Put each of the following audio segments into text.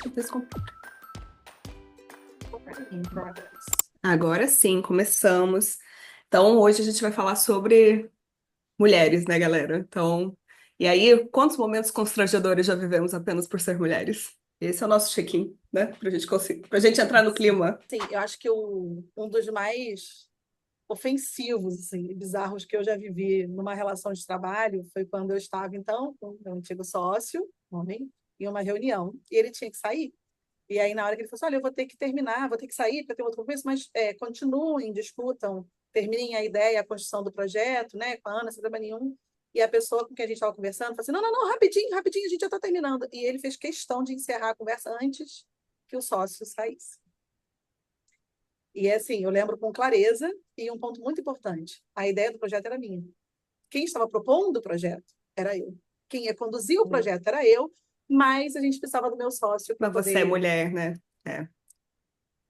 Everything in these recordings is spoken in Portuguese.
Deixa eu ver se Agora sim, começamos. Então, hoje a gente vai falar sobre mulheres, né, galera? Então, e aí, quantos momentos constrangedores já vivemos apenas por ser mulheres? Esse é o nosso check-in, né? Pra gente conseguir, pra gente entrar no clima. Sim, eu acho que um dos mais ofensivos, assim, e bizarros que eu já vivi numa relação de trabalho foi quando eu estava, então, com o meu antigo sócio, homem, em uma reunião, e ele tinha que sair. E aí, na hora que ele falou assim, olha, eu vou ter que terminar, vou ter que sair para ter outro compromisso, mas continuem, discutam, terminem a ideia, a construção do projeto, né, com a Ana, sem problema nenhum. E a pessoa com quem a gente estava conversando falou assim, não, não, não, rapidinho, rapidinho, a gente já está terminando. E ele fez questão de encerrar a conversa antes que o sócio saísse. E assim, eu lembro com clareza e um ponto muito importante: a ideia do projeto era minha. Quem estava propondo o projeto era eu. Quem ia conduzir o projeto era eu, mas a gente precisava do meu sócio para Mas você é poder. mulher, né? É,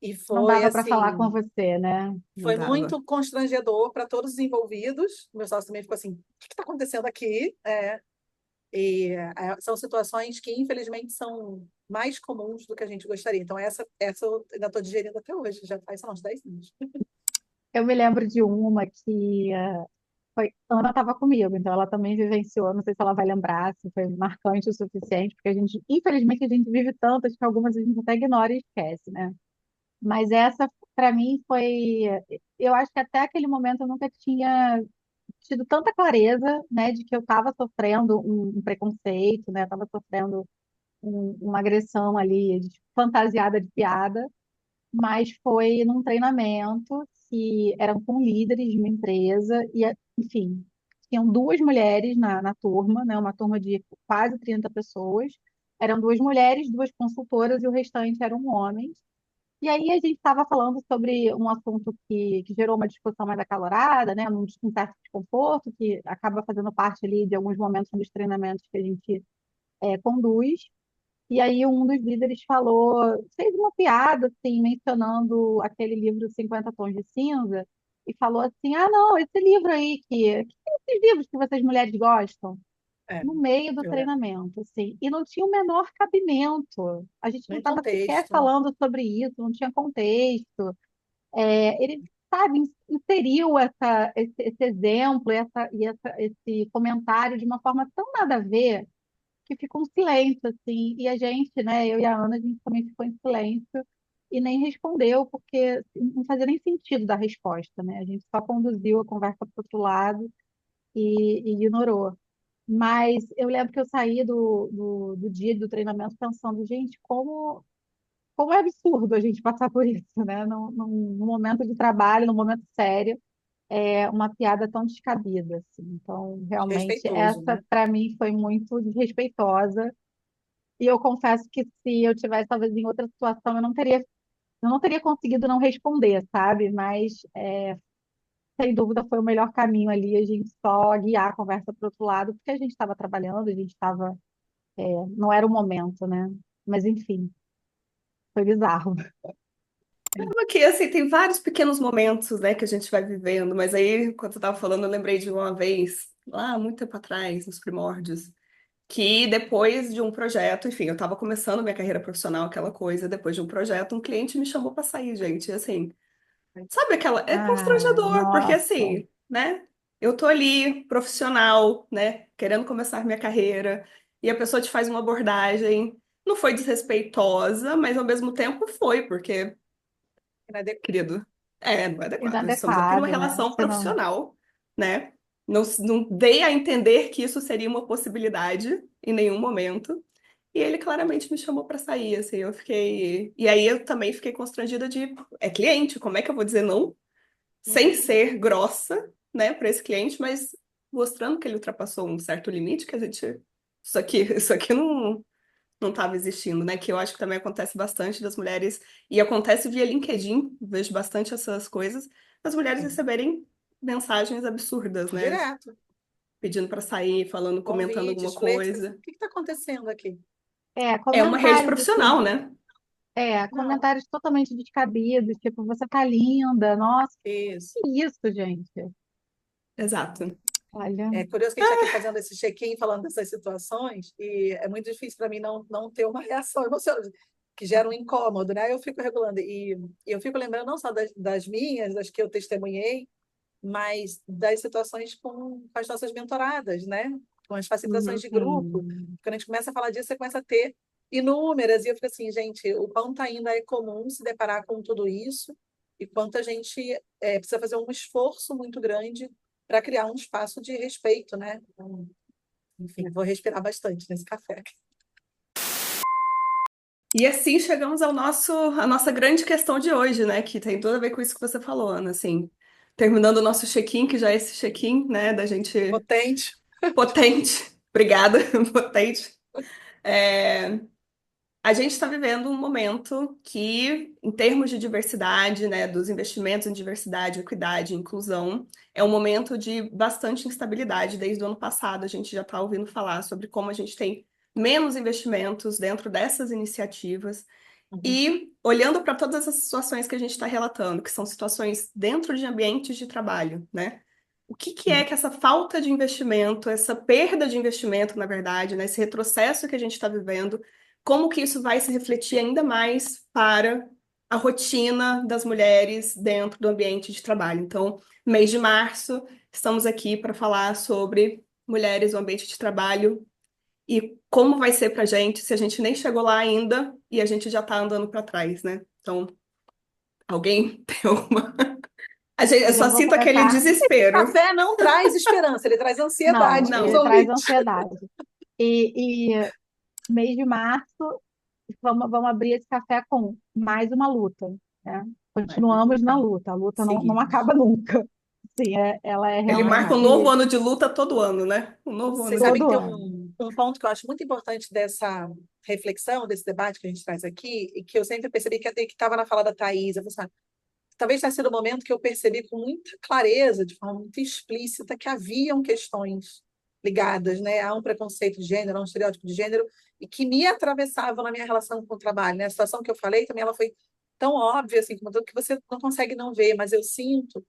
E Não foi dava para falar com assim, você, né? não foi dava. muito constrangedor para todos os envolvidos. O meu sócio também ficou assim: o que está acontecendo aqui? São situações que, infelizmente, são mais comuns do que a gente gostaria. Então, essa eu ainda estou digerindo até hoje, já faz, sei lá, uns 10 anos. Eu me lembro de uma que Ana estava comigo, então ela também vivenciou, não sei se ela vai lembrar, se foi marcante o suficiente, porque infelizmente, a gente vive tantas que algumas a gente até ignora e esquece, né? Mas essa, para mim, eu acho que até aquele momento eu nunca tinha tido tanta clareza, né, de que eu estava sofrendo um preconceito, né? Estava sofrendo uma agressão ali, fantasiada de piada, mas foi num treinamento que eram com líderes de uma empresa enfim, tinham duas mulheres na turma, né, uma turma de quase 30 pessoas. Eram duas mulheres, duas consultoras e o restante eram homens. E aí a gente estava falando sobre um assunto que gerou uma discussão mais acalorada, né, um certo desconforto, que acaba fazendo parte ali de alguns momentos dos treinamentos que a gente conduz. E aí um dos líderes fez uma piada, assim, mencionando aquele livro 50 Tons de Cinza, e falou assim, ah, não, esse livro aí, que tem esses livros que vocês mulheres gostam, É, no meio do eu lembro. treinamento, assim, e não tinha o menor cabimento. A gente não Nem estava sequer contexto. falando sobre isso, não tinha contexto. Ele, sabe, inseriu esse exemplo esse comentário de uma forma tão nada a ver, que ficou um silêncio, assim, e a gente, né, eu e a Ana, a gente também ficou em silêncio e nem respondeu, porque não fazia nem sentido dar resposta, né? A gente só conduziu a conversa para o outro lado e ignorou. Mas eu lembro que eu saí do dia do treinamento pensando, gente, como é absurdo a gente passar por isso, né? Num momento de trabalho, num momento sério, uma piada tão descabida, assim. Então, realmente, Respeitoso, essa, né? para mim, foi muito desrespeitosa. E eu confesso que se eu tivesse talvez em outra situação, eu não teria conseguido não responder, sabe? Mas sem dúvida foi o melhor caminho ali, a gente só guiar a conversa para o outro lado, porque a gente estava trabalhando, a gente estava, não era o momento, né? Mas enfim, foi bizarro. Acaba que, assim, tem vários pequenos momentos, né, que a gente vai vivendo, mas aí, quando eu tava falando, eu lembrei de uma vez, lá, muito tempo atrás, nos primórdios, que depois de um projeto, enfim, eu tava começando minha carreira profissional, aquela coisa, depois de um projeto, um cliente me chamou pra sair, gente, e assim, sabe aquela, é Ah, constrangedor, porque nossa, assim, né, eu tô ali, profissional, né, querendo começar minha carreira, e a pessoa te faz uma abordagem, não foi desrespeitosa, mas ao mesmo tempo foi, porque querido. É, não é adequado. Estamos aqui numa inadequado, né? relação Você não. profissional, né? Não, não dei a entender que isso seria uma possibilidade em nenhum momento. E ele claramente me chamou para sair, assim, eu fiquei. E aí eu também fiquei constrangida de. É cliente, como é que eu vou dizer não? Sem ser grossa, né, para esse cliente, mas mostrando que ele ultrapassou um certo limite que a gente. Isso aqui não estava existindo, né? Que eu acho que também acontece bastante das mulheres, e acontece via LinkedIn, vejo bastante essas coisas, das mulheres receberem mensagens absurdas, né? Direto. Pedindo para sair, falando, comentando alguma Convites, flertes. Assim, coisa. o que está acontecendo aqui? É uma rede Comentários profissional, assim, né? Não, comentários totalmente descabidos, tipo, você tá linda, nossa, isso. que isso, gente? Exato. É Olha. curioso que a gente está aqui fazendo esse check-in, falando dessas situações, e é muito difícil para mim não ter uma reação emocional. que gera um incômodo, né? Eu fico regulando. E eu fico lembrando não só das minhas, das que eu testemunhei, mas das situações com as nossas mentoradas, né? Com as facilitações de grupo. Sim. Quando a gente começa a falar disso, você começa a ter inúmeras, e eu fico assim, gente, o quanto ainda é comum se deparar com tudo isso, e quanto a gente precisa fazer um esforço muito grande para criar um espaço de respeito, né? Então, enfim, vou respirar bastante nesse café. E assim chegamos à nossa grande questão de hoje, né? Que tem tudo a ver com isso que você falou, Ana, assim. Terminando o nosso check-in, que já é esse check-in, né? Da gente Potente. potente. Obrigada, potente. É, a gente está vivendo um momento que, em termos de diversidade, né, dos investimentos em diversidade, equidade e inclusão, é um momento de bastante instabilidade. Desde o ano passado, a gente já está ouvindo falar sobre como a gente tem menos investimentos dentro dessas iniciativas. Uhum. E olhando para todas essas situações que a gente está relatando, que são situações dentro de ambientes de trabalho, né? O que que é que essa falta de investimento, essa perda de investimento, na verdade, né? Esse retrocesso que a gente está vivendo, como que isso vai se refletir ainda mais para a rotina das mulheres dentro do ambiente de trabalho? Então, mês de março, estamos aqui para falar sobre mulheres no ambiente de trabalho e como vai ser pra gente se a gente nem chegou lá ainda e a gente já tá andando pra trás, né? Então, alguém tem alguma. Eu Eu já só vou sinto aquele começar. desespero. Café não traz esperança, ele traz Não, ansiedade para os ele Não. traz ouvintes. ansiedade. E mês de março, vamos abrir esse café com mais uma luta, né? Continuamos na luta, a luta não Seguimos. acaba nunca. Sim, ela é Ele marca um realmente novo ano de luta todo ano, né? Um novo ano Vocês de sabem que todo tem luta. ano. um ponto que eu acho muito importante dessa reflexão, desse debate que a gente traz aqui, e que eu sempre percebi que até que estava na fala da Thais, eu falei assim, talvez tenha sido o momento que eu percebi com muita clareza, de forma muito explícita, que haviam questões ligadas, né, a um preconceito de gênero, a um estereótipo de gênero, e que me atravessavam na minha relação com o trabalho. Né? A situação que eu falei também ela foi tão óbvia, assim, como tudo que você não consegue não ver, mas eu sinto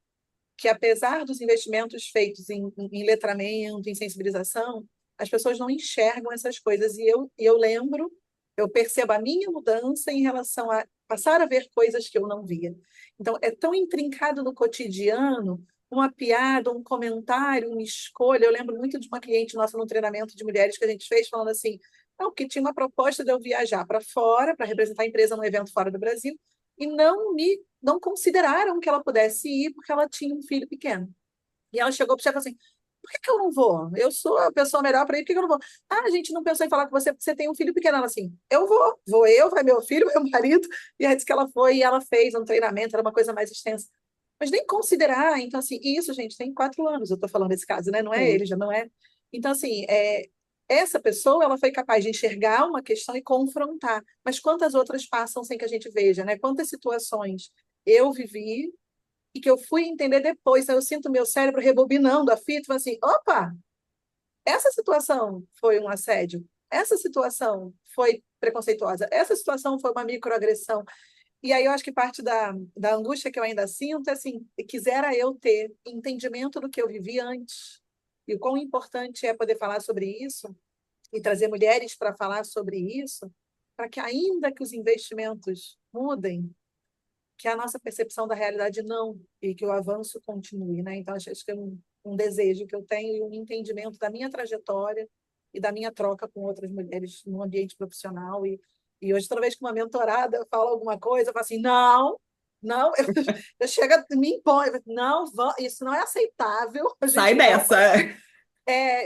que, apesar dos investimentos feitos em letramento, em sensibilização, as pessoas não enxergam essas coisas. E eu lembro, eu percebo a minha mudança em relação a passar a ver coisas que eu não via. Então, é tão intrincado no cotidiano, uma piada, um comentário, uma escolha. Eu lembro muito de uma cliente nossa no treinamento de mulheres que a gente fez, falando assim, não, que tinha uma proposta de eu viajar para fora, para representar a empresa num evento fora do Brasil, e não consideraram que ela pudesse ir porque ela tinha um filho pequeno. E ela chegou para o chefe e falou assim: por que eu não vou? Eu sou a pessoa melhor para ir, por que eu não vou? Ah, a gente não pensou em falar com você porque você tem um filho pequeno. Ela assim: eu vou eu, vai meu filho, meu marido. E aí disse que ela foi e ela fez um treinamento, era uma coisa mais extensa. Mas nem considerar, então, assim, isso, gente, tem 4 anos, eu estou falando desse caso, né? Não é Sim. ele, já não é. Então, assim, essa pessoa ela foi capaz de enxergar uma questão e confrontar. Mas quantas outras passam sem que a gente veja, né? Quantas situações eu vivi e que eu fui entender depois. Então, eu sinto meu cérebro rebobinando a fita, e falo assim: opa, essa situação foi um assédio, essa situação foi preconceituosa, essa situação foi uma microagressão. E aí eu acho que parte da angústia que eu ainda sinto é assim: quisera eu ter entendimento do que eu vivi antes. E o quão importante é poder falar sobre isso e trazer mulheres para falar sobre isso, para que, ainda que os investimentos mudem, que a nossa percepção da realidade não, e que o avanço continue, né? Então, acho que é um desejo que eu tenho e um entendimento da minha trajetória e da minha troca com outras mulheres no ambiente profissional. E hoje, toda vez que uma mentorada fala alguma coisa, eu falo assim, não, não, eu chego, me impõe, não, isso não é aceitável, a Sai gente não dessa. pode.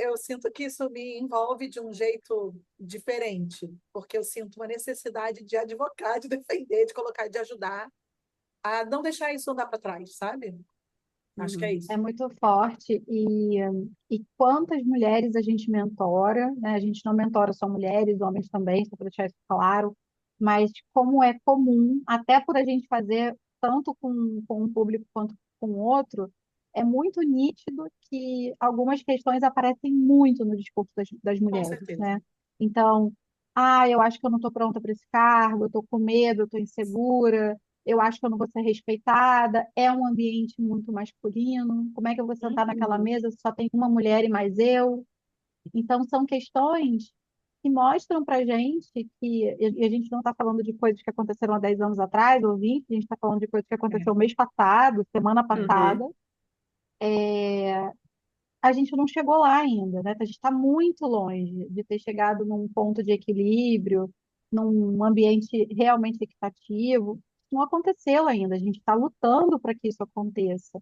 Eu sinto que isso me envolve de um jeito diferente, porque eu sinto uma necessidade de advocar, de defender, de colocar, de ajudar a não deixar isso andar para trás, sabe? Acho que é Uhum. É isso. muito forte e quantas mulheres a gente mentora, né? A gente não mentora só mulheres, homens também, só para deixar isso claro, mas como é comum, até por a gente fazer tanto com um público quanto com o outro, é muito nítido que algumas questões aparecem muito no discurso das Com mulheres, certeza. né? Então, eu acho que eu não estou pronta para esse cargo, eu estou com medo, eu estou insegura, eu acho que eu não vou ser respeitada, é um ambiente muito masculino, como é que eu vou sentar naquela Uhum. mesa se só tem uma mulher e mais eu? Então, são questões. que mostram para gente e a gente não está falando de coisas que aconteceram há 10 anos atrás, ou 20, a gente está falando de coisas que aconteceram mês passado, semana passada, Uhum. a gente não chegou lá ainda, né? A gente está muito longe de ter chegado num ponto de equilíbrio, num ambiente realmente equitativo. Não aconteceu ainda, a gente está lutando para que isso aconteça.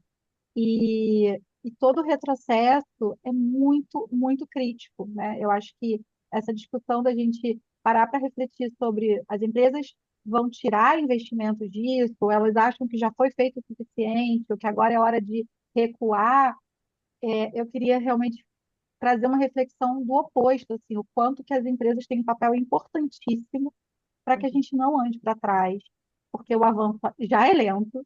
E todo o retrocesso é muito, muito crítico, né? Eu acho que essa discussão da gente parar para refletir sobre as empresas vão tirar investimentos disso, ou elas acham que já foi feito o suficiente, ou que agora é hora de recuar, eu queria realmente trazer uma reflexão do oposto, assim, o quanto que as empresas têm um papel importantíssimo para que a gente não ande para trás, porque o avanço já é lento,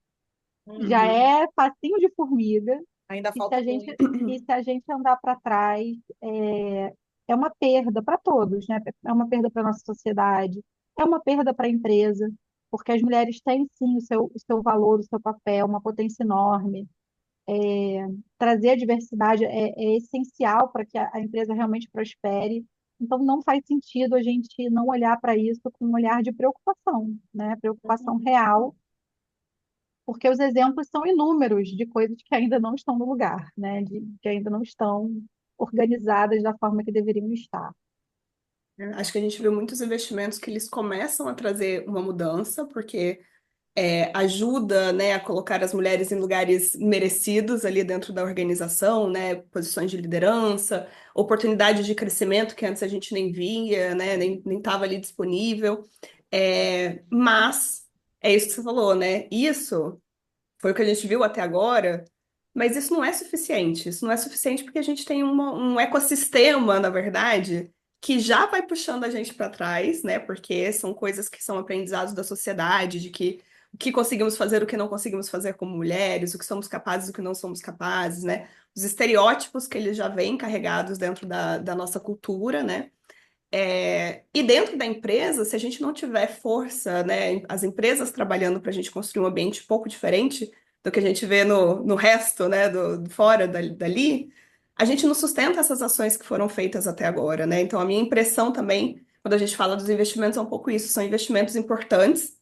já Uhum. é passinho de formiga, Ainda e se falta a gente, muito. e se a gente andar para trás, é uma perda para todos, né? É uma perda para a nossa sociedade, é uma perda para a empresa, porque as mulheres têm sim o seu valor, o seu papel, uma potência enorme. Trazer a diversidade é essencial para que a empresa realmente prospere. Então, não faz sentido a gente não olhar para isso com um olhar de preocupação, né? Preocupação Uhum. real, porque os exemplos são inúmeros de coisas que ainda não estão no lugar, né? Que ainda não estão organizadas da forma que deveriam estar. Acho que a gente viu muitos investimentos que eles começam a trazer uma mudança, porque ajuda, né, a colocar as mulheres em lugares merecidos ali dentro da organização, né, posições de liderança, oportunidade de crescimento que antes a gente nem via, né, nem estava ali disponível. Mas é isso que você falou, né? Isso foi o que a gente viu até agora, mas isso não é suficiente. Isso não é suficiente porque a gente tem um ecossistema, na verdade, que já vai puxando a gente para trás, né? Porque são coisas que são aprendizados da sociedade, de que o que conseguimos fazer, o que não conseguimos fazer como mulheres, o que somos capazes, o que não somos capazes, né? Os estereótipos que eles já vêm carregados dentro da nossa cultura, né? E dentro da empresa, se a gente não tiver força, né, as empresas trabalhando para a gente construir um ambiente um pouco diferente do que a gente vê no resto, né, fora dali, a gente não sustenta essas ações que foram feitas até agora, né? Então, a minha impressão também, quando a gente fala dos investimentos, é um pouco isso, são investimentos importantes,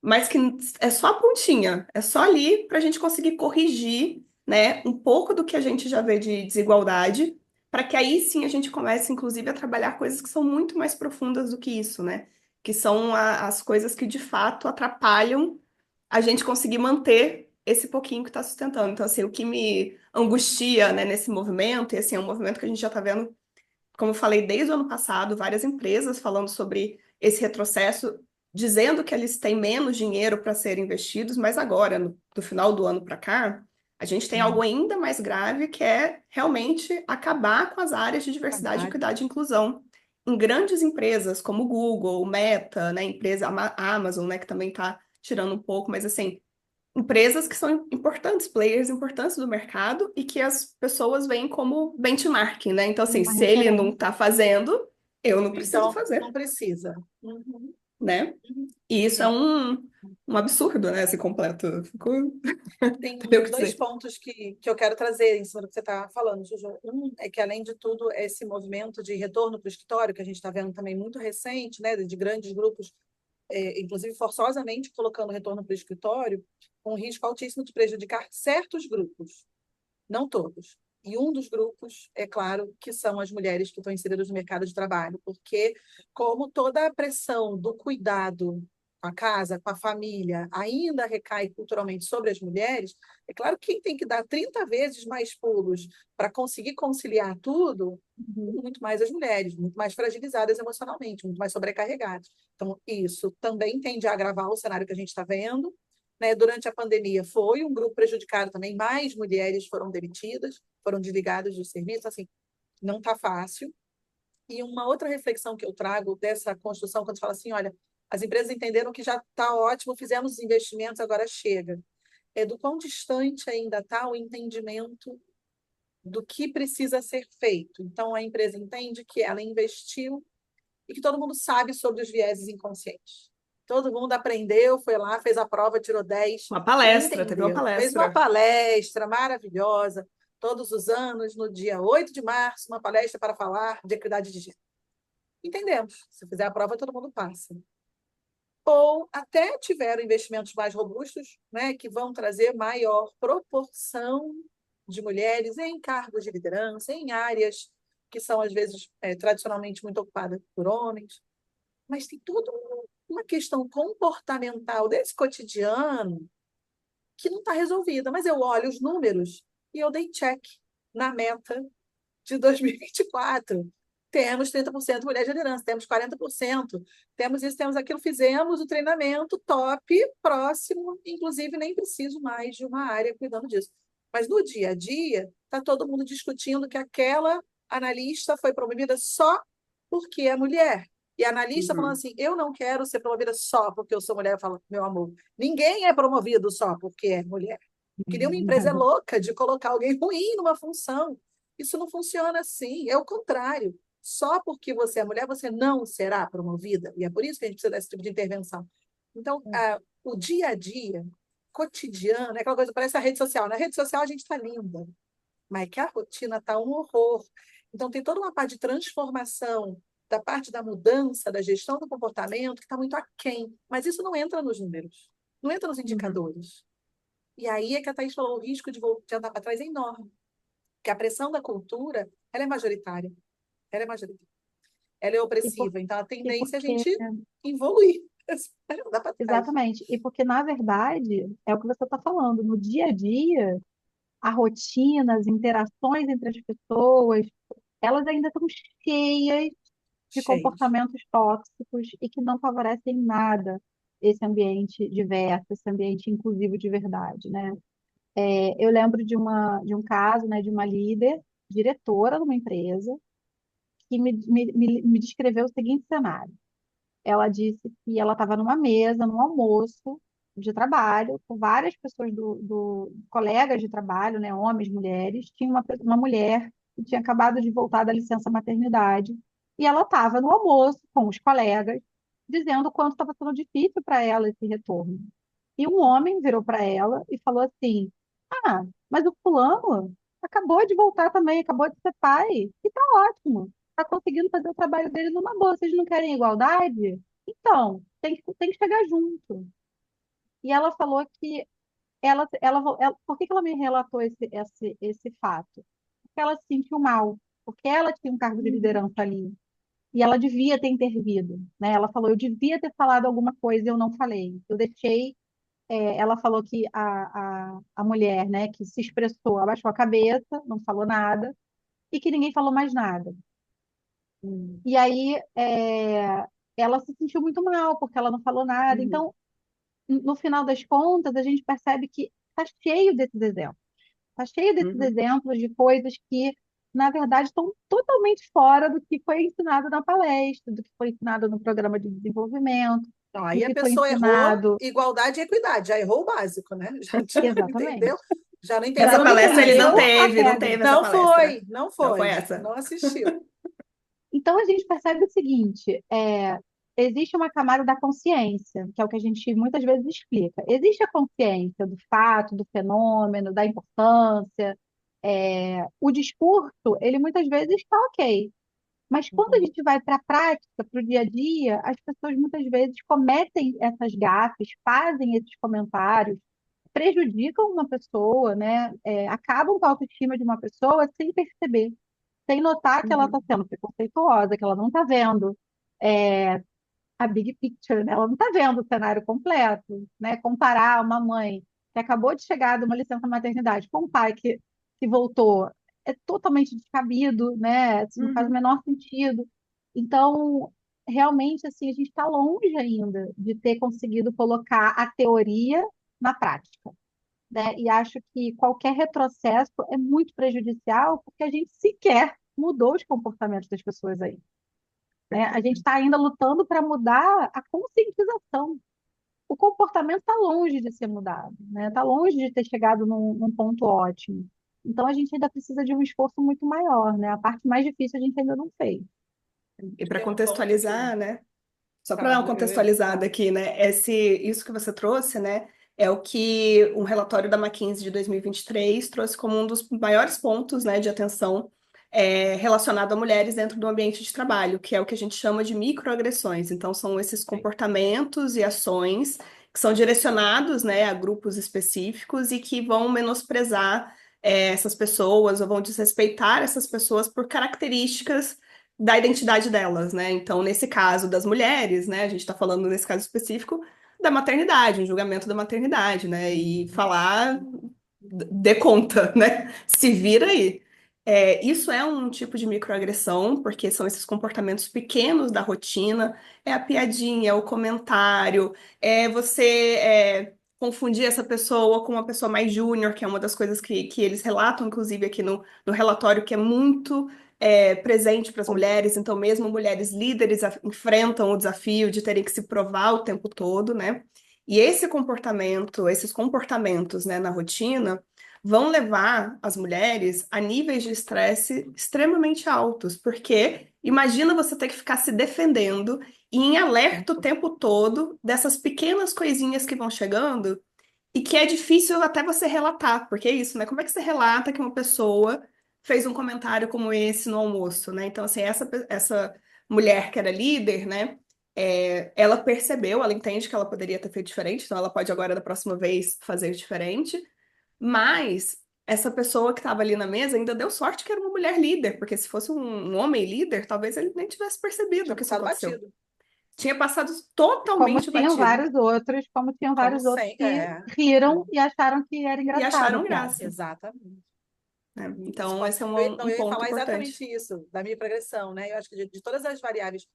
mas que é só a pontinha, é só ali para a gente conseguir corrigir, né, um pouco do que a gente já vê de desigualdade, para que aí sim a gente comece, inclusive, a trabalhar coisas que são muito mais profundas do que isso, né? Que são as coisas que de fato atrapalham a gente conseguir manter esse pouquinho que está sustentando. Então, assim, o que me angustia, né, nesse movimento, e assim, é um movimento que a gente já está vendo, como eu falei, desde o ano passado, várias empresas falando sobre esse retrocesso, dizendo que eles têm menos dinheiro para ser investidos, mas agora, do final do ano para cá, a gente tem algo ainda mais grave, que é realmente acabar com as áreas de diversidade, Trabalho. equidade e inclusão. Em grandes empresas como o Google, o Meta, né, a Amazon, né, que também está tirando um pouco, mas assim, empresas que são importantes, players importantes do mercado e que as pessoas veem como benchmark, né? Então, assim, Uma se ele não referência. está fazendo, eu não preciso Então, não fazer, precisa. Uhum. né? Uhum. E isso é É. um absurdo, né? Esse completo. Ficou... Tem Não tem o que dois dizer. pontos que eu quero trazer em cima do que você está falando, Juju. Um é que, além de tudo, esse movimento de retorno para o escritório, que a gente está vendo também muito recente, né, de grandes grupos, inclusive forçosamente colocando retorno para o escritório, com um risco altíssimo de prejudicar certos grupos, não todos. E um dos grupos, é claro, que são as mulheres que estão inseridas no mercado de trabalho, porque como toda a pressão do cuidado com a casa, com a família, ainda recai culturalmente sobre as mulheres, é claro que quem tem que dar 30 vezes mais pulos para conseguir conciliar tudo, muito mais as mulheres, muito mais fragilizadas emocionalmente, muito mais sobrecarregadas. Então, isso também tende a agravar o cenário que a gente está vendo, né? Durante a pandemia foi um grupo prejudicado também, mais mulheres foram demitidas, foram desligadas do serviço, assim, não está fácil. E uma outra reflexão que eu trago dessa construção, quando você fala assim, olha, as empresas entenderam que já está ótimo, fizemos os investimentos, agora chega. É do quão distante ainda está o entendimento do que precisa ser feito. Então, a empresa entende que ela investiu e que todo mundo sabe sobre os vieses inconscientes. Todo mundo aprendeu, foi lá, fez a prova, tirou 10 Uma e palestra, teve uma entendeu. Fez uma palestra. palestra maravilhosa, todos os anos, no dia 8 de março, uma palestra para falar de equidade de gênero. Entendemos. Se fizer a prova, todo mundo passa. Ou até tiveram investimentos mais robustos, né, que vão trazer maior proporção de mulheres em cargos de liderança, em áreas que são, às vezes, tradicionalmente muito ocupadas por homens. Mas tem toda uma questão comportamental desse cotidiano que não está resolvida. Mas eu olho os números e eu dei check na meta de 2024. Temos 30% de mulher de liderança, temos 40%, temos isso, temos aquilo, fizemos o treinamento top, próximo, inclusive nem preciso mais de uma área cuidando disso. Mas no dia a dia, está todo mundo discutindo que aquela analista foi promovida só porque é mulher. E a analista falando Uhum. assim, eu não quero ser promovida só porque eu sou mulher. Eu falo, meu amor, ninguém é promovido só porque é mulher. Que nem uma empresa é louca de colocar alguém ruim numa função. Isso não funciona assim, é o contrário. Só porque você é mulher, você não será promovida. E é por isso que a gente precisa desse tipo de intervenção. Então, o dia a dia, cotidiano, é aquela coisa, parece a rede social. Na rede social a gente está linda, mas que a rotina está um horror. Então, tem toda uma parte de transformação, da parte da mudança, da gestão do comportamento, que está muito aquém. Mas isso não entra nos números, não entra nos Uhum. indicadores. E aí é que a Thaís falou, o risco de andar para trás é enorme. Porque a pressão da cultura, ela é majoritária. Ela é majoritária. Ela é E, por, opressiva. Então, a e tendência é a porque, gente evoluir. Não dá para trás. exatamente, e porque, na verdade, é o que você está falando, no dia a dia, a rotina, as interações entre as pessoas, elas ainda estão cheias de Cheios. comportamentos tóxicos e que não favorecem nada esse ambiente diverso, esse ambiente inclusivo de verdade, né? Eu lembro de um caso, né, de uma líder, diretora de uma empresa, que me descreveu o seguinte cenário. Ela disse que ela estava numa mesa, num almoço de trabalho, com várias pessoas colegas de trabalho, né, homens, mulheres. Tinha uma mulher que tinha acabado de voltar da licença maternidade e ela estava no almoço com os colegas, dizendo o quanto estava sendo difícil para ela esse retorno. E um homem virou para ela e falou assim: Ah, mas o fulano acabou de voltar também, acabou de ser pai, e tá ótimo. Tá conseguindo fazer o trabalho dele numa boa. Vocês não querem igualdade? Então, tem que chegar junto. E ela falou que por que que ela me relatou esse fato? Porque ela se sentiu mal, porque ela tinha um cargo de liderança ali. E ela devia ter intervido, né? Ela falou, eu devia ter falado alguma coisa e eu não falei. Eu deixei ela falou que a mulher, né, que se expressou, abaixou a cabeça, não falou nada, e que ninguém falou mais nada. Hum. E aí ela se sentiu muito mal, porque ela não falou nada. Uhum. Então, no final das contas, a gente percebe que está cheio desses exemplos. Está cheio desses Uhum. exemplos de coisas que, na verdade, estão totalmente fora do que foi ensinado na palestra, do que foi ensinado no programa de desenvolvimento, Então, do aí a que foi pessoa errou ensinado. igualdade e equidade. Já errou o básico, né? Já não entendeu? Exatamente. Já não Já Essa entendeu não nem palestra ele não entendeu lógica. a teve, não regra. teve essa palestra. Não Não foi foi, essa. não assistiu. Então, a gente percebe o seguinte: existe uma camada da consciência, que é o que a gente muitas vezes explica. Existe a consciência do fato, do fenômeno, da importância. O discurso, ele muitas vezes está ok. Mas quando a Uhum. gente vai para a prática, para o dia a dia, as pessoas muitas vezes cometem essas gafes, fazem esses comentários, prejudicam uma pessoa, né? Acabam com a autoestima de uma pessoa sem perceber, sem notar que ela está Uhum. sendo preconceituosa, que ela não está vendo é, a big picture, né? Ela não está vendo o cenário completo, né? Comparar uma mãe que acabou de chegar de uma licença maternidade com um pai que voltou é totalmente descabido, né? Isso não faz o Uhum. menor sentido. Então, realmente, assim, a gente está longe ainda de ter conseguido colocar a teoria na prática, né? E acho que qualquer retrocesso é muito prejudicial porque a gente sequer mudou os comportamentos das pessoas aí, né? A gente está ainda lutando para mudar a conscientização. O comportamento está longe de ser mudado, né? Está longe de ter chegado num ponto ótimo. Então a gente ainda precisa de um esforço muito maior, né? A parte mais difícil a gente ainda não fez. E para Tem um ponto que. contextualizar, né? Só para dar uma Fala, eu ia contextualizada falar. aqui, né? Isso que você trouxe, né? É o que um relatório da McKinsey de 2023 trouxe como um dos maiores pontos, né, de atenção relacionado a mulheres dentro do ambiente de trabalho, que é o que a gente chama de microagressões. Então, são esses comportamentos e ações que são direcionados, né, a grupos específicos e que vão menosprezar, essas pessoas ou vão desrespeitar essas pessoas por características da identidade delas, né? Então, nesse caso das mulheres, né, a gente está falando nesse caso específico da maternidade, um julgamento da maternidade, né? E falar dê conta, né? Se vira aí. Isso é um tipo de microagressão, porque são esses comportamentos pequenos da rotina, é a piadinha, é o comentário, é você confundir essa pessoa com uma pessoa mais júnior, que é uma das coisas que eles relatam, inclusive, aqui no relatório, que é muito presente para as mulheres. Então, mesmo mulheres líderes enfrentam o desafio de terem que se provar o tempo todo, né? E esses comportamentos, né, na rotina, vão levar as mulheres a níveis de estresse extremamente altos, porque imagina você ter que ficar se defendendo e em alerta o tempo todo dessas pequenas coisinhas que vão chegando e que é difícil até você relatar, porque é isso, né? Como é que você relata que uma pessoa fez um comentário como esse no almoço, né? Então, assim, essa mulher que era líder, né? Ela percebeu, ela entende que ela poderia ter feito diferente, então ela pode agora, da próxima vez, fazer diferente. Mas essa pessoa que estava ali na mesa ainda deu sorte que era uma mulher líder, porque se fosse um homem líder, talvez ele nem tivesse percebido Tinha que isso passado aconteceu. batido. Tinha passado Como totalmente tinham batido. vários outros, como tinham Como vários outros sem. que riram É. e acharam que era E engraçada a acharam piada. graça, Exatamente. né? Isso Então, esse é não, um eu ia ponto falar importante. exatamente isso, da microagressão, né? Eu acho que de todas as variáveis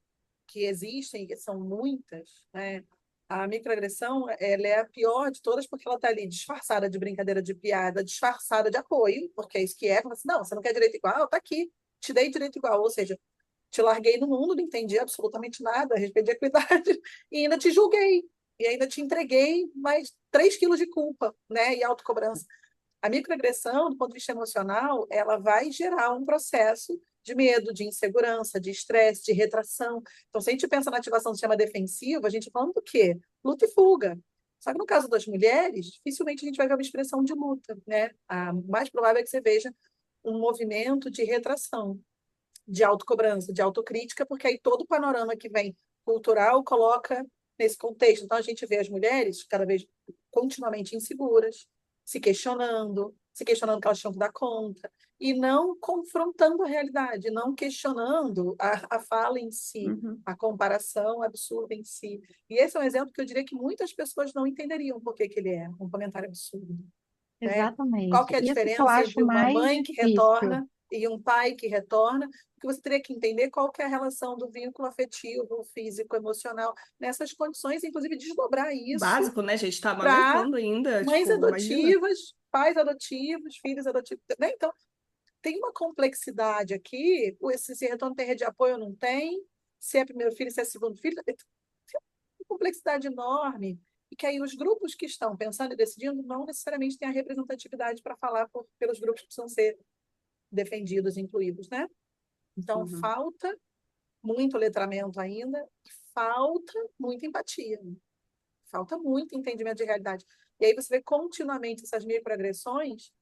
que existem, que são muitas, né? A microagressão, ela é a pior de todas porque ela está ali disfarçada de brincadeira, de piada, disfarçada de apoio, porque é isso que é. Fala assim, não, você não quer direito igual? Tá aqui, te dei direito igual. Ou seja, te larguei no mundo, não entendi absolutamente nada a respeito de equidade e ainda te julguei. E ainda te entreguei mais 3 quilos de culpa, né? E autocobrança. A microagressão, do ponto de vista emocional, ela vai gerar um processo de medo, de insegurança, de estresse, de retração. Então, se a gente pensa na ativação do sistema defensivo, a gente está falando do quê? Luta e fuga. Só que no caso das mulheres, dificilmente a gente vai ver uma expressão de luta, né? A mais provável é que você veja um movimento de retração, de autocobrança, de autocrítica, porque aí todo o panorama que vem cultural coloca nesse contexto. Então, a gente vê as mulheres cada vez continuamente inseguras, se questionando que elas tinham que dar conta, e não confrontando a realidade, não questionando a fala em si, Uhum. a comparação absurda em si. E esse é um exemplo que eu diria que muitas pessoas não entenderiam por que ele é um comentário absurdo, né? Qual Exatamente. que é a Isso que eu diferença acho entre uma mais mãe que difícil. retorna e um pai que retorna? Porque você teria que entender qual que é a relação do vínculo afetivo, físico, emocional, nessas condições, inclusive desdobrar isso Básico, né, gente? Tá para amamentando ainda, mães tipo, imagina. adotivas, pais adotivos, filhos adotivos, né? Então, tem uma complexidade aqui, se retorno tem rede de apoio ou não tem, se é primeiro filho, se é segundo filho, tem uma complexidade enorme, e que aí os grupos que estão pensando e decidindo não necessariamente têm a representatividade para falar pelos grupos que precisam ser defendidos e incluídos, né? Então, Uhum. falta muito letramento ainda, e falta muita empatia, falta muito entendimento de realidade. E aí você vê continuamente essas microagressões,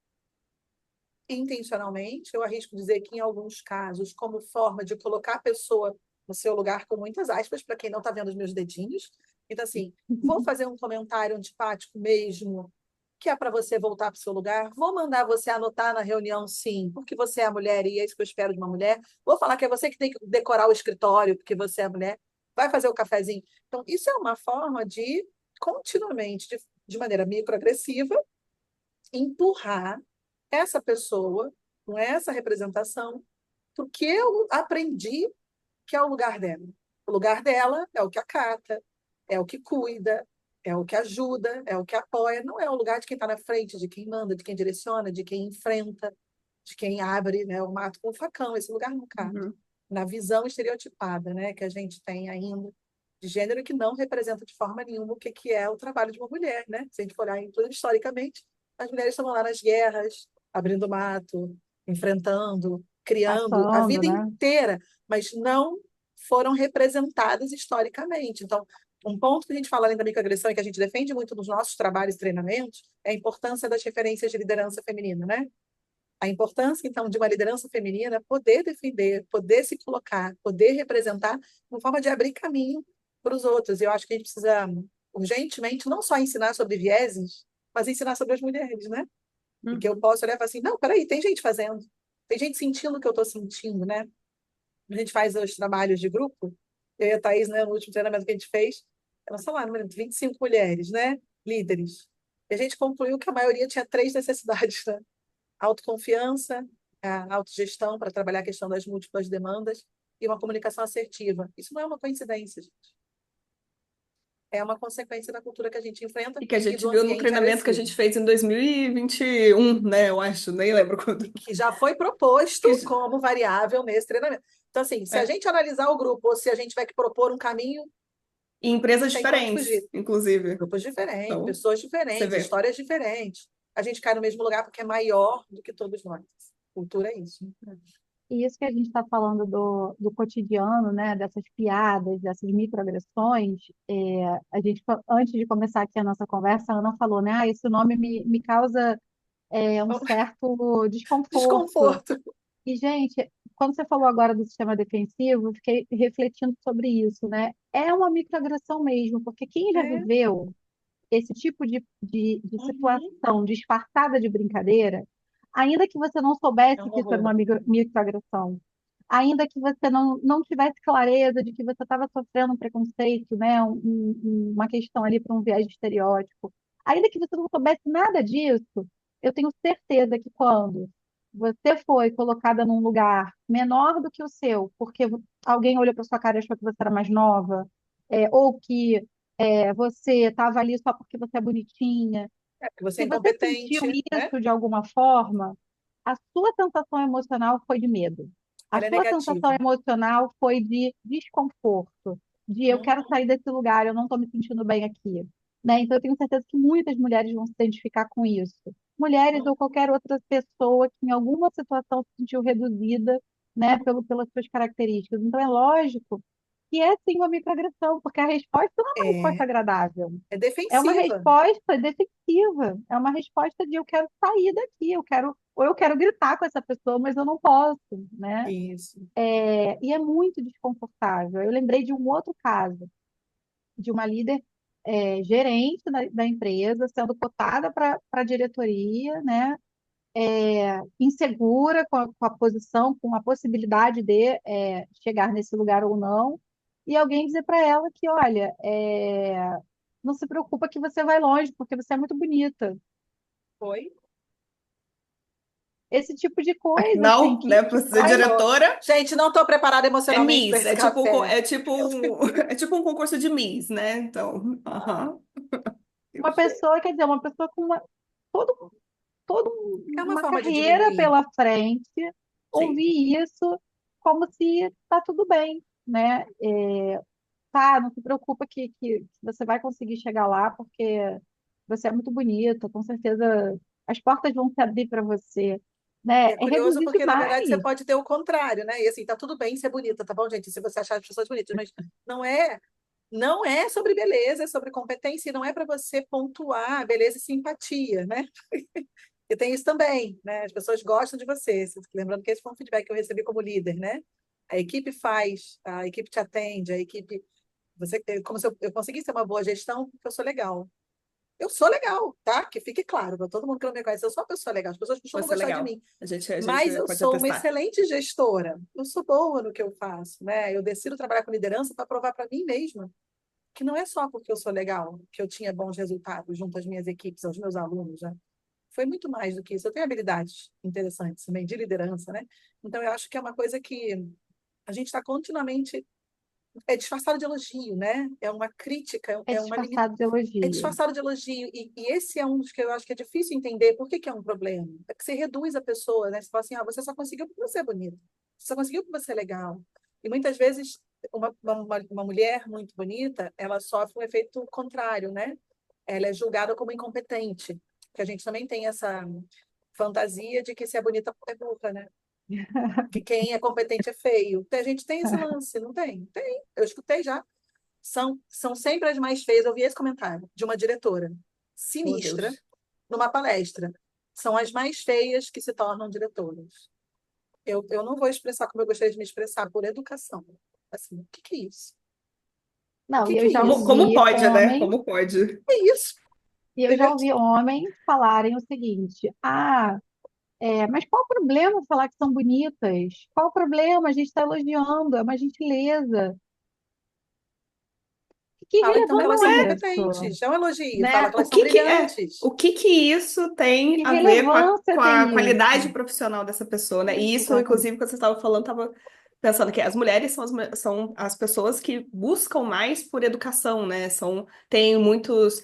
intencionalmente, eu arrisco dizer que em alguns casos, como forma de colocar a pessoa no seu lugar, com muitas aspas, para quem não está vendo os meus dedinhos. Então, assim, vou fazer um comentário antipático mesmo, que é para você voltar para o seu lugar. Vou mandar você anotar na reunião, sim, porque você é a mulher e é isso que eu espero de uma mulher. Vou falar que é você que tem que decorar o escritório, porque você é a mulher. Vai fazer o cafezinho. Então, isso é uma forma de, continuamente, de maneira microagressiva, empurrar essa pessoa com essa representação porque eu aprendi que é o lugar dela. O lugar dela é o que acata, é o que cuida, é o que ajuda, é o que apoia, não é o lugar de quem está na frente, de quem manda, de quem direciona, de quem enfrenta, de quem abre, né, o mato com o facão. Esse lugar não cabe. Uhum. Na visão estereotipada, né, que a gente tem ainda de gênero que não representa de forma nenhuma o que é o trabalho de uma mulher, né? Se a gente for olhar inclusive, historicamente, as mulheres estavam lá nas guerras, abrindo mato, enfrentando, criando a Passando, vida né? inteira, mas não foram representadas historicamente. Então, um ponto que a gente fala além da microagressão e que a gente defende muito nos nossos trabalhos e treinamentos é a importância das referências de liderança feminina, né? A importância, então, de uma liderança feminina poder defender, poder se colocar, poder representar, uma forma de abrir caminho para os outros. Eu acho que a gente precisa, urgentemente, não só ensinar sobre vieses, mas ensinar sobre as mulheres, né? Porque eu posso olhar e falar assim, não, peraí, tem gente fazendo, tem gente sentindo o que eu estou sentindo, né? A gente faz os trabalhos de grupo, eu e a Thaís, né, no último treinamento que a gente fez, eram, sei lá, no momento, 25 mulheres, né? Líderes. E a gente concluiu que a maioria tinha três necessidades, né? Autoconfiança, a autogestão para trabalhar a questão das múltiplas demandas e uma comunicação assertiva. Isso não é uma coincidência, gente. É uma consequência da cultura que a gente enfrenta E que a e gente do viu no ambiente treinamento que a agressivo, gente fez em 2021, né? Eu acho, nem lembro quando. que já foi proposto Que, como variável nesse treinamento. Então, assim, se a é, gente analisar o grupo ou se a gente tiver que propor um caminho, em não empresas tem para onde diferentes, fugir. inclusive. Grupos diferentes, Então, pessoas você diferentes, vê. histórias diferentes. A gente cai no mesmo lugar porque é maior do que todos nós. Cultura é isso. E isso que a gente está falando do cotidiano, né, dessas piadas, dessas microagressões, a gente, antes de começar aqui a nossa conversa, a Ana falou, né, esse nome me causa um certo desconforto. Desconforto. E, gente, quando você falou agora do sistema defensivo, eu fiquei refletindo sobre isso, né? É uma microagressão mesmo, porque quem já É. viveu esse tipo de Uhum. situação disfarçada de brincadeira, ainda que você não É soubesse um que isso era horror. uma microagressão, ainda que você não tivesse clareza de que você estava sofrendo um preconceito, né, uma questão ali para um viés de estereótipo, ainda que você não soubesse nada disso, eu tenho certeza que quando você foi colocada num lugar menor do que o seu, porque alguém olhou para sua cara e achou que você era mais nova, ou que você estava ali só porque você é bonitinha. É, porque você é Se você sentiu incompetente, né? isso de alguma forma, a sua sensação emocional foi de medo. A Ela é sua sensação negativa. emocional foi de desconforto, de eu quero Uhum. sair desse lugar, eu não estou me sentindo bem aqui. Né? Então, eu tenho certeza que muitas mulheres vão se identificar com isso. Mulheres ou Uhum. qualquer outra pessoa que em alguma situação se sentiu reduzida, né, pelas suas características. Então, é lógico que é sim uma microagressão, porque a resposta não é uma resposta É, agradável. é É uma defensiva. resposta defensiva, é uma resposta de eu quero sair daqui, ou eu quero gritar com essa pessoa, mas eu não posso, né? Isso. E é muito desconfortável. Eu lembrei de um outro caso, de uma líder gerente da empresa sendo cotada para a diretoria, né? Insegura com a posição, com a possibilidade de chegar nesse lugar ou não, e alguém dizer para ela que, olha, não se preocupa que você vai longe, porque você é muito bonita. Foi? Esse tipo de coisa, assim, Não, que né? Para ser Falou. diretora, Gente, não estou preparada é emocionalmente para Miss. esse café. Meu Deus. É tipo um concurso de Miss, né? Então, aham. uma pessoa, quer dizer, uma pessoa com todo, toda É uma uma forma de carreira diminuir. pela frente, Sim, ouvir isso como se tá tudo bem, né? Tá, não se preocupa que você vai conseguir chegar lá, porque você é muito bonita, com certeza as portas vão se abrir para você, E né? é É curioso reduzir porque, na demais. verdade, você pode ter o contrário, né? E assim, tá tudo bem ser bonita, tá bom, gente? Se você achar as pessoas bonitas, mas não é, não é sobre beleza, é sobre competência, e não é para você pontuar beleza e simpatia, né? E tem isso também, né? As pessoas gostam de você. Lembrando que esse foi um feedback que eu recebi como líder, né? A equipe faz, a equipe te atende, a equipe. Você, como se eu conseguisse ter uma boa gestão, porque eu sou legal. Eu sou legal, tá? Que fique claro, para todo mundo que não me conhece, eu sou uma pessoa legal. As pessoas costumam você é gostar de legal. mim. A Mas gente eu pode sou uma atestar. excelente gestora. Eu sou boa no que eu faço, né? Eu decido trabalhar com liderança para provar para mim mesma que não é só porque eu sou legal, que eu tinha bons resultados junto às minhas equipes, aos meus alunos, né? Foi muito mais do que isso. Eu tenho habilidades interessantes também de liderança, né? Então, eu acho que é uma coisa que a gente está continuamente. É disfarçado de elogio, né? É uma crítica, É disfarçado de é elogio. disfarçado de elogio. E esse é um dos que eu acho que é difícil entender. Por que que é um problema? É que você reduz a pessoa, né? Você fala assim, ah, você só conseguiu porque você é bonito. Você só conseguiu porque você é legal. E muitas vezes, uma mulher muito bonita, ela sofre um efeito contrário, né? Ela é julgada como incompetente. Porque a gente também tem essa fantasia de que se é bonita é burra, né? Que quem é competente é feio. A gente tem esse lance, não tem? Tem. Eu escutei já. São sempre as mais feias. Eu vi esse comentário de uma diretora Oh, sinistra Deus. numa palestra. são as mais feias que se tornam diretoras. Eu não vou expressar como eu gostaria de me expressar, por educação. Assim, o que que é isso? O Não, que e que eu é já isso? Como ouvi pode, né? homens, Como pode? Que é isso? e eu já Entendeu? ouvi homens falarem o seguinte: mas qual o problema falar que são bonitas? Qual o problema? A gente está elogiando, é uma gentileza. Que Fala então que elas relevância são é isso, competentes. É um elogio. Fala né? que elas são brilhantes. O que que isso tem Que a ver relevância com a tem qualidade isso? profissional dessa pessoa, né? E isso, Exatamente. inclusive, quando você estava falando, estava pensando que as mulheres são as pessoas que buscam mais por educação, né? Tem muitos,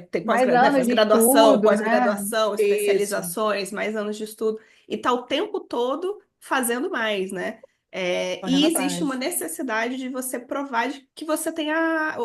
tem Mais anos de pós-graduação, estudo, né? pós-graduação, Isso, especializações, mais anos de estudo, e tá o tempo todo fazendo mais, né? correndo E existe uma atrás. necessidade de você provar que você tem a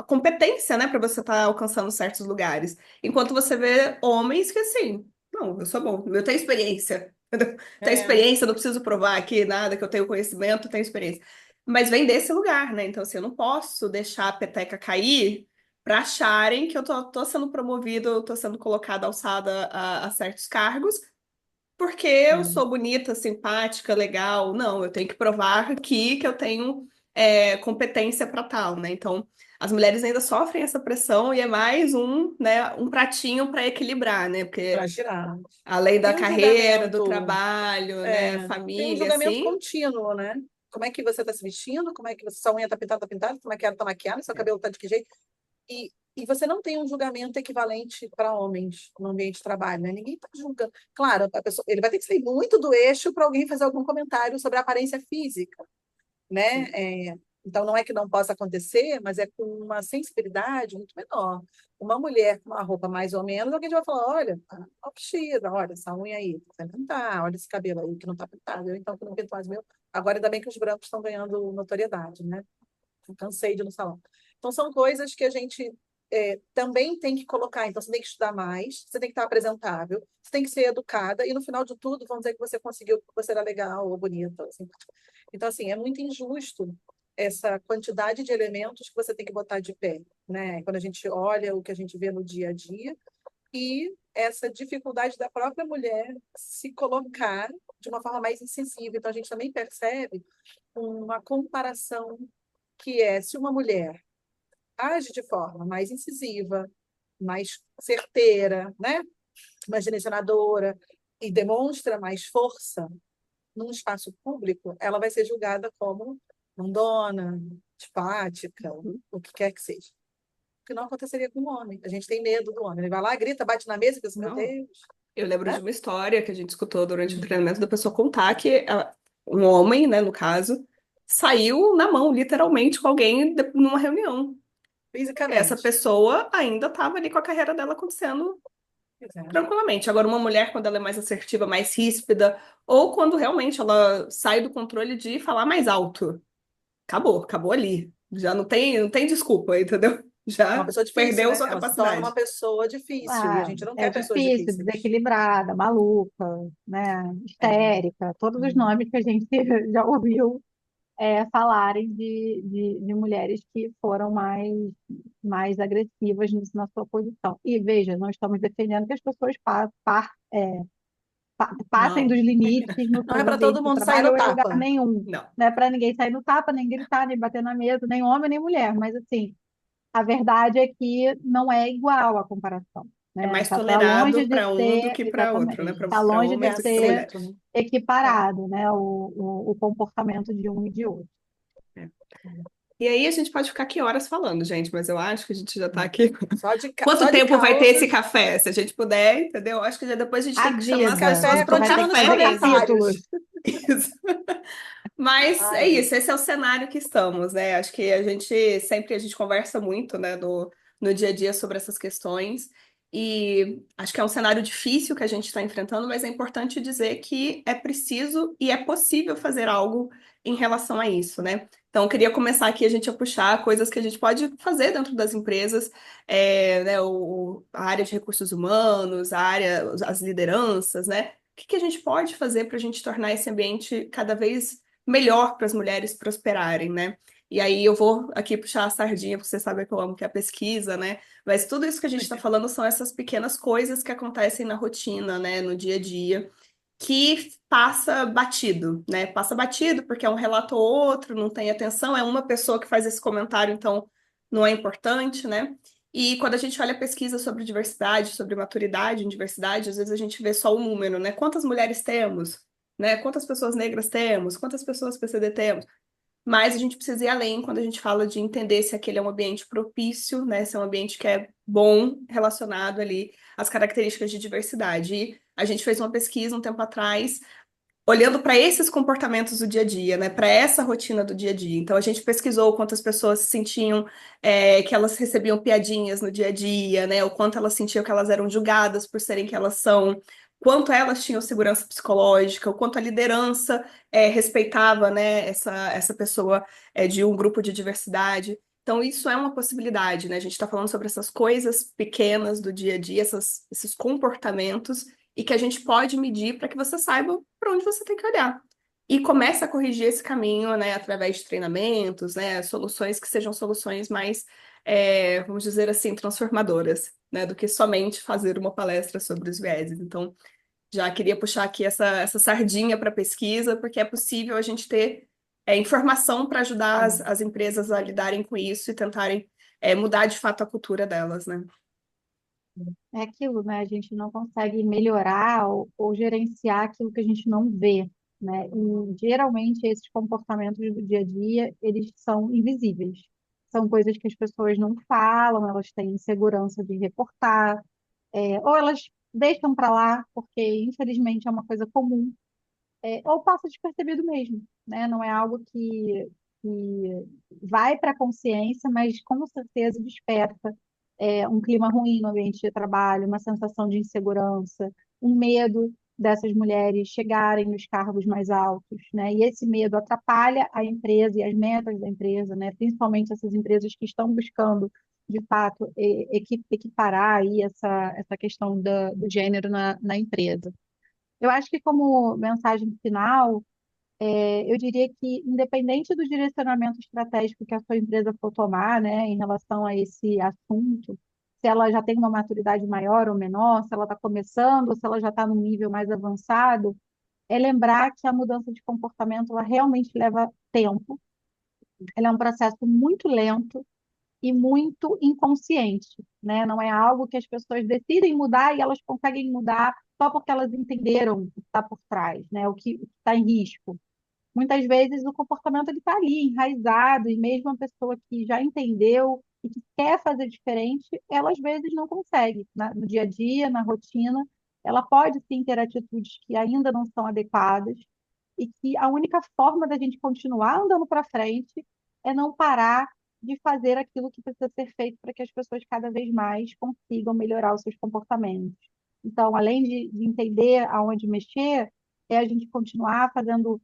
competência, né, para você estar alcançando certos lugares. Enquanto você vê homens que assim, não, eu sou bom, eu tenho experiência. Tenho É, experiência, não preciso provar aqui nada, que eu tenho conhecimento, tenho experiência. Mas vem desse lugar, né? Então, assim, eu não posso deixar a peteca cair para acharem que eu tô sendo promovido, eu tô sendo colocada, alçada a certos cargos, porque eu é, sou bonita, simpática, legal. Não, eu tenho que provar aqui que eu tenho competência para tal, né? Então, as mulheres ainda sofrem essa pressão e é mais um pratinho para equilibrar, né? Porque para girar. além da Tem um carreira, do julgamento, trabalho, né, é, tem um família, julgamento assim. contínuo, né? Como é que você está se vestindo? Como é que sua unha está pintada, tá pintada? Como é que ela está maquiada? Seu cabelo está de que jeito? E você não tem um julgamento equivalente para homens no ambiente de trabalho, né? Ninguém está julgando. Claro, a pessoa, ele vai ter que sair muito do eixo para alguém fazer algum comentário sobre a aparência física, né? Então, não é que não possa acontecer, mas é com uma sensibilidade muito menor. Uma mulher com uma roupa mais ou menos, alguém já vai falar: olha, tá mal vestida, olha essa unha aí, tá pintar, olha esse cabelo aí que não está pintado, eu então que não pinto mais o meu. Agora, ainda bem que os brancos estão ganhando notoriedade, né? Eu cansei de ir no salão. Então, são coisas que a gente também tem que colocar. Então, você tem que estudar mais, você tem que estar apresentável, você tem que ser educada, e no final de tudo, vamos dizer que você conseguiu, que você era legal ou bonita. Assim. Então, assim, é muito injusto essa quantidade de elementos que você tem que botar de pé, né? Quando a gente olha o que a gente vê no dia a dia, e essa dificuldade da própria mulher se colocar de uma forma mais incisiva. Então, a gente também percebe uma comparação que é se uma mulher age de forma mais incisiva, mais certeira, né? Mais direcionadora e demonstra mais força num espaço público, ela vai ser julgada como mandona, antipática, o que quer que seja. O que não aconteceria com o homem. A gente tem medo do homem. Ele vai lá, grita, bate na mesa e pensa, meu Não. Deus, Eu lembro de né? uma história que a gente escutou durante o treinamento da pessoa contar que um homem, né, no caso, saiu na mão, literalmente, com alguém numa reunião. Essa Fisicamente. pessoa ainda estava ali com a carreira dela acontecendo Pois é. tranquilamente. Agora, uma mulher, quando ela é mais assertiva, mais ríspida, ou quando realmente ela sai do controle de falar mais alto, acabou ali. Já não tem desculpa, entendeu? É uma Já pessoa difícil, perdeu né? sua Ela se torna uma capacidade. pessoa difícil e a Ah, gente não é quer pessoas difícil, difíceis. desequilibrada, maluca, né? É. Histérica, todos os nomes que a gente já ouviu falarem de mulheres que foram mais agressivas na sua posição. E veja, não estamos defendendo que as pessoas passem dos Não, limites no Não é seu para ambiente todo de mundo sair trabalho no ou em lugar tapa. nenhum. não. Não é para ninguém sair no tapa, nem gritar, nem bater na mesa, nem homem, nem mulher. Mas, assim, a verdade é que não é igual a comparação, É né? mais Tá longe tolerado de para um do ser, que para outro, né? exatamente, Para está Isso. longe É de homens do que para ser aceito, mulheres. né? É. equiparado, né? O comportamento de um e de outro. É. E aí a gente pode ficar aqui horas falando, gente, mas eu acho que a gente já está aqui. Quanto Só de tempo vai ter esse causas. café? Se a gente puder, entendeu? Acho que já depois a gente tem que chamar as Avisa, pessoas Café, para um você vai ter continua que nos café fazer mesmo. capítulos. comentários. Isso. Mas é Ai, isso, esse é o cenário que estamos, né? Acho que a gente conversa muito, né, no dia a dia sobre essas questões. E acho que é um cenário difícil que a gente está enfrentando, mas é importante dizer que é preciso e é possível fazer algo em relação a isso, né? Então, eu queria começar aqui a gente a puxar coisas que a gente pode fazer dentro das empresas, né, a área de recursos humanos, as lideranças, né? O que que a gente pode fazer para a gente tornar esse ambiente cada vez melhor para as mulheres prosperarem, né? E aí eu vou aqui puxar a sardinha, porque você sabe que eu amo que é a pesquisa, né? Mas tudo isso que a gente está falando são essas pequenas coisas que acontecem na rotina, né? No dia a dia, que passa batido, né? Passa batido porque é um relato ou outro, não tem atenção, é uma pessoa que faz esse comentário, então não é importante, né? E quando a gente olha pesquisa sobre diversidade, sobre maturidade em diversidade, às vezes a gente vê só o número, né? Quantas mulheres temos, né? Quantas pessoas negras temos? Quantas pessoas PCD temos? Mas a gente precisa ir além quando a gente fala de entender se aquele é um ambiente propício, né? Se é um ambiente que é bom, relacionado ali às características de diversidade. E a gente fez uma pesquisa um tempo atrás olhando para esses comportamentos do dia a dia, né, para essa rotina do dia a dia. Então, a gente pesquisou quantas pessoas se sentiam que elas recebiam piadinhas no dia a dia, né, o quanto elas sentiam que elas eram julgadas por serem que elas são, quanto elas tinham segurança psicológica, o quanto a liderança respeitava, né, essa pessoa de um grupo de diversidade. Então, isso é uma possibilidade, né? A gente está falando sobre essas coisas pequenas do dia a dia, esses comportamentos e que a gente pode medir para que você saiba para onde você tem que olhar. E comece a corrigir esse caminho, né, através de treinamentos, né, soluções que sejam soluções mais, vamos dizer assim, transformadoras, né, do que somente fazer uma palestra sobre os vieses. Então, já queria puxar aqui essa sardinha para pesquisa, porque é possível a gente ter informação para ajudar as empresas a lidarem com isso e tentarem mudar de fato a cultura delas, né? É aquilo, né? A gente não consegue melhorar ou gerenciar aquilo que a gente não vê, né? E geralmente esses comportamentos do dia a dia, eles são invisíveis. São coisas que as pessoas não falam, elas têm insegurança de reportar, ou elas deixam para lá, porque infelizmente é uma coisa comum, ou passa despercebido mesmo, né? Não é algo que vai para a consciência, mas com certeza desperta um clima ruim no ambiente de trabalho, uma sensação de insegurança, um medo dessas mulheres chegarem nos cargos mais altos, né? E esse medo atrapalha a empresa e as metas da empresa, né? Principalmente essas empresas que estão buscando, de fato, equiparar aí essa questão do gênero na empresa. Eu acho que como mensagem final, eu diria que, independente do direcionamento estratégico que a sua empresa for tomar, né, em relação a esse assunto, se ela já tem uma maturidade maior ou menor, se ela está começando ou se ela já está num nível mais avançado, é lembrar que a mudança de comportamento ela realmente leva tempo, ela é um processo muito lento e muito inconsciente, né? Não é algo que as pessoas decidem mudar e elas conseguem mudar só porque elas entenderam o que está por trás, né? O que está em risco. Muitas vezes o comportamento ele está ali, enraizado, e mesmo a pessoa que já entendeu e que quer fazer diferente, ela às vezes não consegue. No dia a dia, na rotina, ela pode sim ter atitudes que ainda não são adequadas e que a única forma da gente continuar andando para frente é não parar de fazer aquilo que precisa ser feito para que as pessoas cada vez mais consigam melhorar os seus comportamentos. Então, além de entender aonde mexer, é a gente continuar fazendo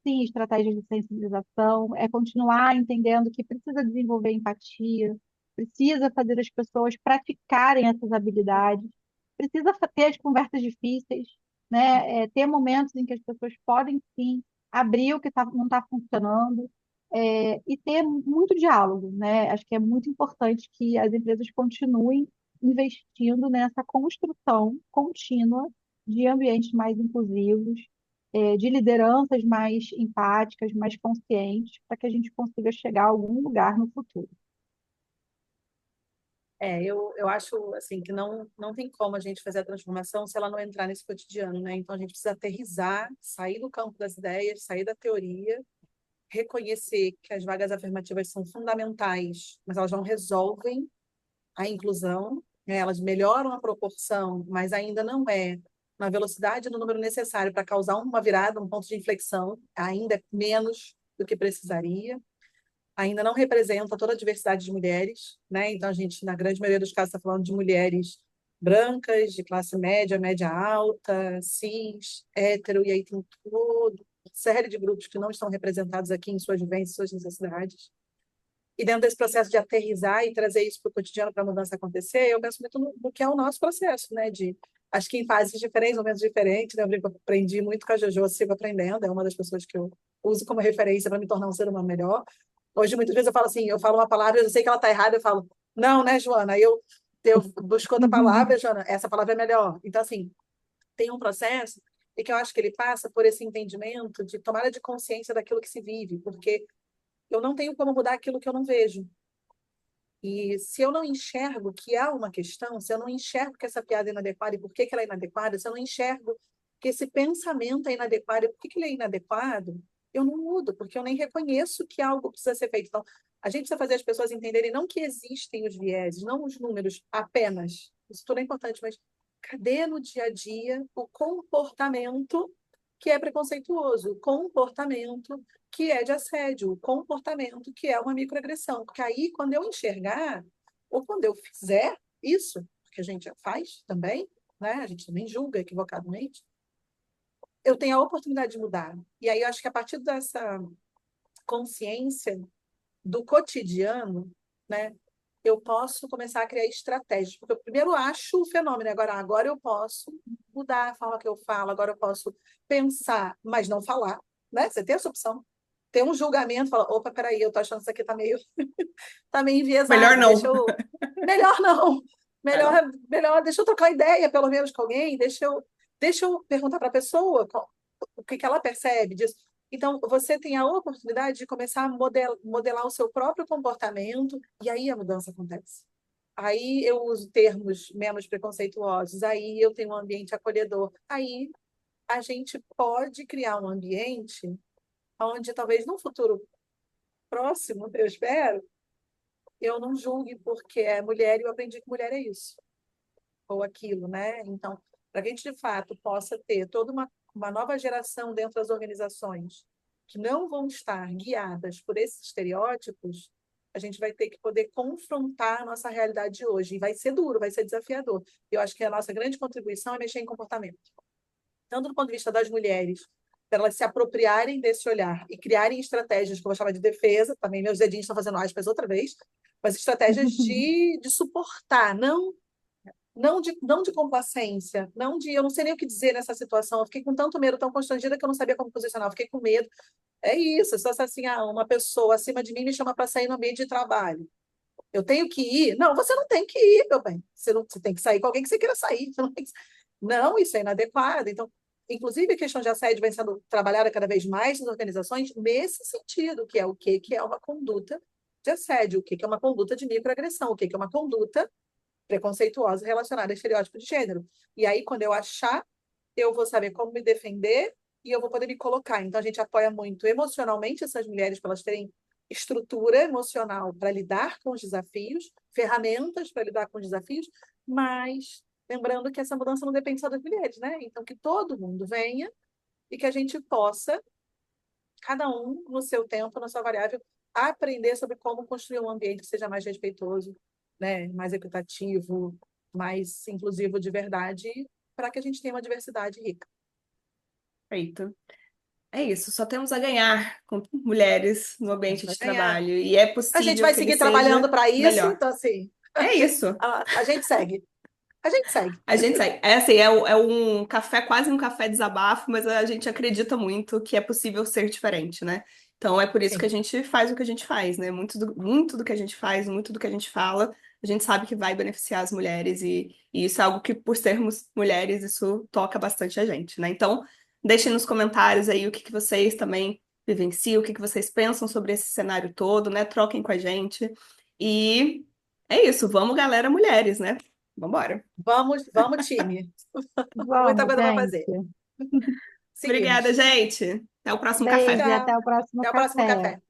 sim, estratégias de sensibilização, é continuar entendendo que precisa desenvolver empatia, precisa fazer as pessoas praticarem essas habilidades, precisa ter as conversas difíceis, né? Ter momentos em que as pessoas podem sim abrir o que não está funcionando, e ter muito diálogo, né? Acho que é muito importante que as empresas continuem investindo nessa construção contínua de ambientes mais inclusivos, de lideranças mais empáticas, mais conscientes, para que a gente consiga chegar a algum lugar no futuro. Eu acho assim que não tem como a gente fazer a transformação se ela não entrar nesse cotidiano, né? Então a gente precisa aterrissar, sair do campo das ideias, sair da teoria, reconhecer que as vagas afirmativas são fundamentais, mas elas não resolvem a inclusão, né? Elas melhoram a proporção, mas ainda não é na velocidade e no número necessário para causar uma virada, um ponto de inflexão, ainda é menos do que precisaria. Ainda não representa toda a diversidade de mulheres, né? Então a gente, na grande maioria dos casos, está falando de mulheres brancas, de classe média, média alta, cis, hétero, e aí tem toda uma série de grupos que não estão representados aqui em suas vivências, suas necessidades. E dentro desse processo de aterrissar e trazer isso para o cotidiano para a mudança acontecer, eu penso muito no que é o nosso processo, né? Acho que em fases diferentes, momentos diferentes, né? Eu aprendi muito com a Jojo, sigo aprendendo, é uma das pessoas que eu uso como referência para me tornar um ser humano melhor. Hoje, muitas vezes eu falo assim, eu falo uma palavra, eu sei que ela está errada, eu falo, não, né, Joana? Aí eu busco outra palavra, Joana, essa palavra é melhor. Então, assim, tem um processo e que eu acho que ele passa por esse entendimento de tomada de consciência daquilo que se vive, porque eu não tenho como mudar aquilo que eu não vejo. E se eu não enxergo que há uma questão, se eu não enxergo que essa piada é inadequada e por que que ela é inadequada, se eu não enxergo que esse pensamento é inadequado e por que que ele é inadequado, eu não mudo, porque eu nem reconheço que algo precisa ser feito. Então, a gente precisa fazer as pessoas entenderem não que existem os vieses, não os números apenas. Isso tudo é importante, mas cadê no dia a dia o comportamento que é preconceituoso, o comportamento que é de assédio, o comportamento que é uma microagressão. Porque aí, quando eu enxergar, ou quando eu fizer isso, que a gente já faz também, né? A gente também julga equivocadamente, eu tenho a oportunidade de mudar. E aí, eu acho que a partir dessa consciência do cotidiano, né? Eu posso começar a criar estratégias, porque eu primeiro acho o fenômeno, agora eu posso mudar a forma que eu falo, agora eu posso pensar, mas não falar, né? Você tem essa opção. Tem um julgamento, fala, opa, peraí, eu tô achando que isso aqui tá meio Melhor enviesado, não. melhor não, Melhor não. melhor, deixa eu trocar ideia, pelo menos com alguém, deixa eu perguntar para a pessoa o que que ela percebe disso. Então, você tem a oportunidade de começar a modelar o seu próprio comportamento, e aí a mudança acontece. Aí eu uso termos menos preconceituosos, aí eu tenho um ambiente acolhedor, aí a gente pode criar um ambiente onde talvez no futuro próximo, eu espero, eu não julgue porque é mulher e eu aprendi que mulher é isso, ou aquilo, né? Então, para que a gente de fato possa ter toda uma nova geração dentro das organizações que não vão estar guiadas por esses estereótipos, a gente vai ter que poder confrontar a nossa realidade de hoje. E vai ser duro, vai ser desafiador. Eu acho que a nossa grande contribuição é mexer em comportamento. Tanto do ponto de vista das mulheres, para elas se apropriarem desse olhar e criarem estratégias que eu vou chamar de defesa, também meus dedinhos estão fazendo aspas outra vez, mas estratégias de suportar, não de complacência, não de eu não sei nem o que dizer nessa situação, eu fiquei com tanto medo, tão constrangida que eu não sabia como posicionar, eu fiquei com medo. É isso, se fosse assim, uma pessoa acima de mim me chama para sair no ambiente de trabalho. Eu tenho que ir? Não, você não tem que ir, meu bem. Você tem que sair com alguém que você queira sair. Você não, tem que... não, isso é inadequado. Então, inclusive, a questão de assédio vem sendo trabalhada cada vez mais nas organizações nesse sentido, que é o que é uma conduta de assédio, o que é uma conduta de microagressão, o que é uma conduta preconceituosa relacionada a estereótipo de gênero. E aí, quando eu achar, eu vou saber como me defender e eu vou poder me colocar. Então, a gente apoia muito emocionalmente essas mulheres para elas terem estrutura emocional para lidar com os desafios, ferramentas para lidar com os desafios, mas lembrando que essa mudança não depende só das mulheres, né? Então, que todo mundo venha e que a gente possa, cada um no seu tempo, na sua variável, aprender sobre como construir um ambiente que seja mais respeitoso, né? Mais equitativo, mais inclusivo de verdade, para que a gente tenha uma diversidade rica. Feito. É isso, só temos a ganhar com mulheres no ambiente Vai de ganhar. trabalho. E é A gente possível vai que ele seguir trabalhando seja para isso, melhor. então, assim, É isso. a gente segue. A gente segue. A gente segue. É assim, é um café, quase um café desabafo, mas a gente acredita muito que é possível ser diferente, né? Então é por isso que a Sim. gente faz o que a gente faz, né? Muito do que a gente faz, muito do que a gente fala, a gente sabe que vai beneficiar as mulheres e isso é algo que, por sermos mulheres, isso toca bastante a gente, né? Então, deixem nos comentários aí o que que vocês também vivenciam, o que que vocês pensam sobre esse cenário todo, né? Troquem com a gente. E é isso, vamos, galera, mulheres, né? Vambora. Vamos, time. Muita Vamos, coisa para gente. fazer. Obrigada, Seguimos. gente. Até o próximo Beijo café. e até Tchau. o próximo Até o próximo café. café.